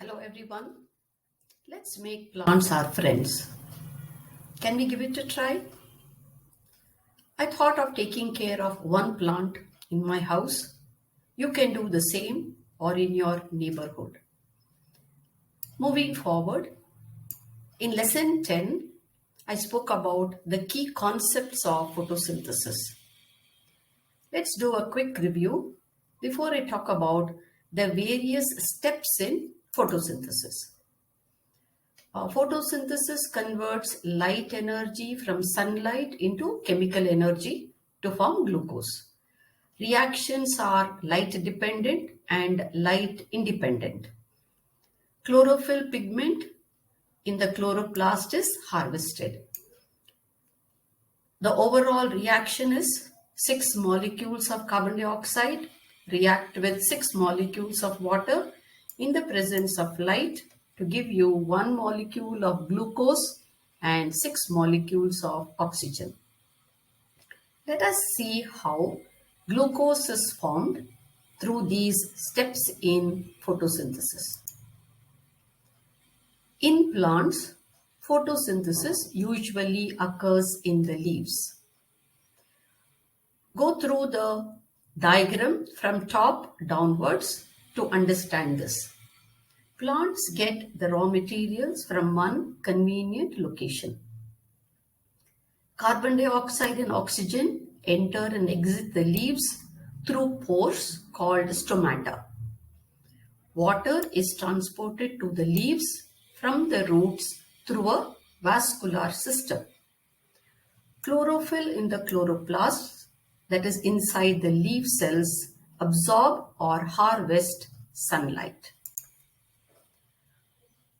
Hello everyone. Let's make plants our friends. Can we give it a try? I thought of taking care of one plant in my house. You can do the same or in your neighborhood. Moving forward, in lesson 10, I spoke about the key concepts of photosynthesis. Let's do a quick review before I talk about the various steps in photosynthesis. Photosynthesis converts light energy from sunlight into chemical energy to form glucose. Reactions are light dependent and light independent. Chlorophyll pigment in the chloroplast is harvested. The overall reaction is 6 molecules of carbon dioxide react with 6 molecules of water in the presence of light to give you 1 molecule of glucose and 6 molecules of oxygen. Let us see how glucose is formed through these steps in photosynthesis. In plants, photosynthesis usually occurs in the leaves. Go through the diagram from top downwards to understand this. Plants get the raw materials from one convenient location. Carbon dioxide and oxygen enter and exit the leaves through pores called stomata. Water is transported to the leaves from the roots through a vascular system. Chlorophyll in the chloroplast, that is inside the leaf cells, absorb or harvest sunlight.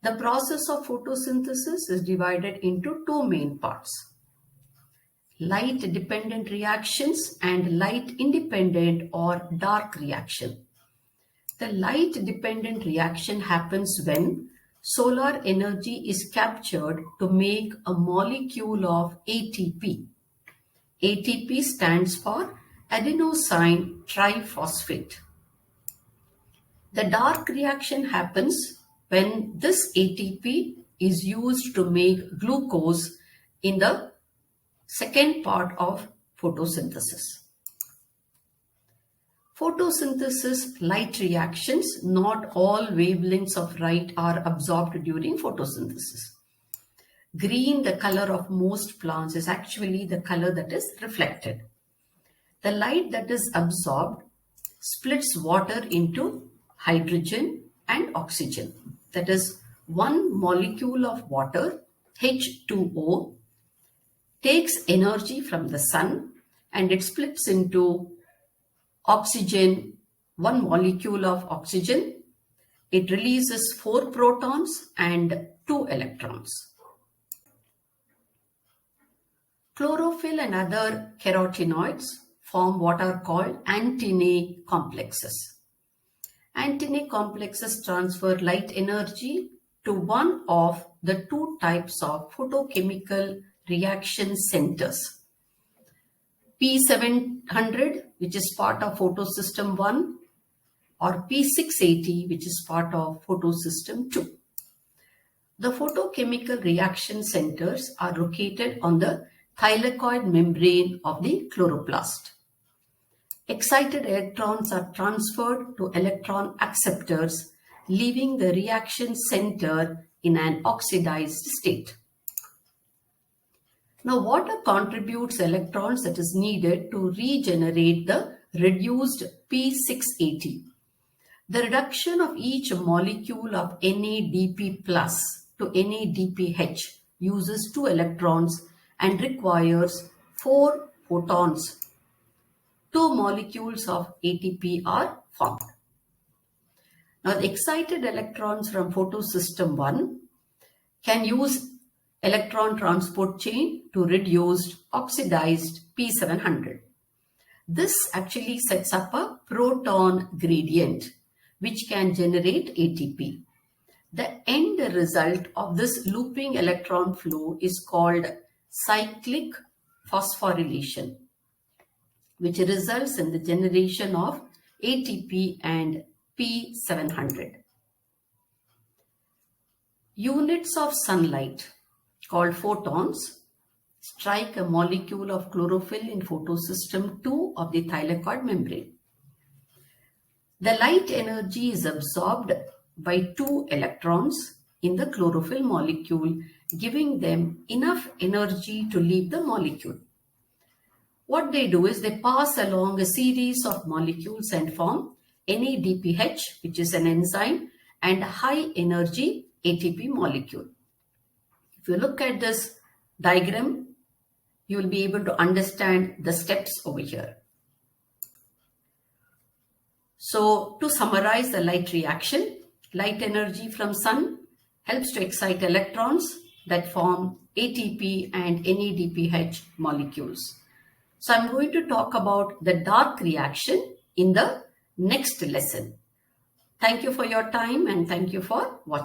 The process of photosynthesis is divided into two main parts: light-dependent reactions and light-independent or dark reaction. The light-dependent reaction happens when solar energy is captured to make a molecule of ATP. ATP stands for adenosine triphosphate. The dark reaction happens when this ATP is used to make glucose in the second part of photosynthesis. Photosynthesis light reactions, not all wavelengths of light are absorbed during photosynthesis. Green, the color of most plants, is actually the color that is reflected. The light that is absorbed splits water into hydrogen and oxygen. That is, one molecule of water, H2O, takes energy from the sun and it splits into oxygen, one molecule of oxygen. It releases 4 protons and 2 electrons. Chlorophyll and other carotenoids form what are called antennae complexes. Antennae complexes transfer light energy to one of the two types of photochemical reaction centers: P700, which is part of Photosystem I, or P680, which is part of Photosystem II. The photochemical reaction centers are located on the thylakoid membrane of the chloroplast. Excited electrons are transferred to electron acceptors, leaving the reaction center in an oxidized state. Now, water contributes electrons that is needed to regenerate the reduced P680. The reduction of each molecule of NADP plus to NADPH uses 2 electrons and requires 4 photons. 2 molecules of ATP are formed. Now, the excited electrons from photosystem I can use electron transport chain to reduce oxidized P700. This actually sets up a proton gradient which can generate ATP. The end result of this looping electron flow is called cyclic phosphorylation, which results in the generation of ATP and P700. Units of sunlight called photons strike a molecule of chlorophyll in photosystem II of the thylakoid membrane. The light energy is absorbed by two electrons in the chlorophyll molecule, giving them enough energy to leave the molecule. What they do is they pass along a series of molecules and form NADPH, which is an enzyme, and high energy ATP molecule. If you look at this diagram, you will be able to understand the steps over here. So to summarize the light reaction, light energy from sun helps to excite electrons that form ATP and NADPH molecules. So I'm going to talk about the dark reaction in the next lesson. Thank you for your time and thank you for watching.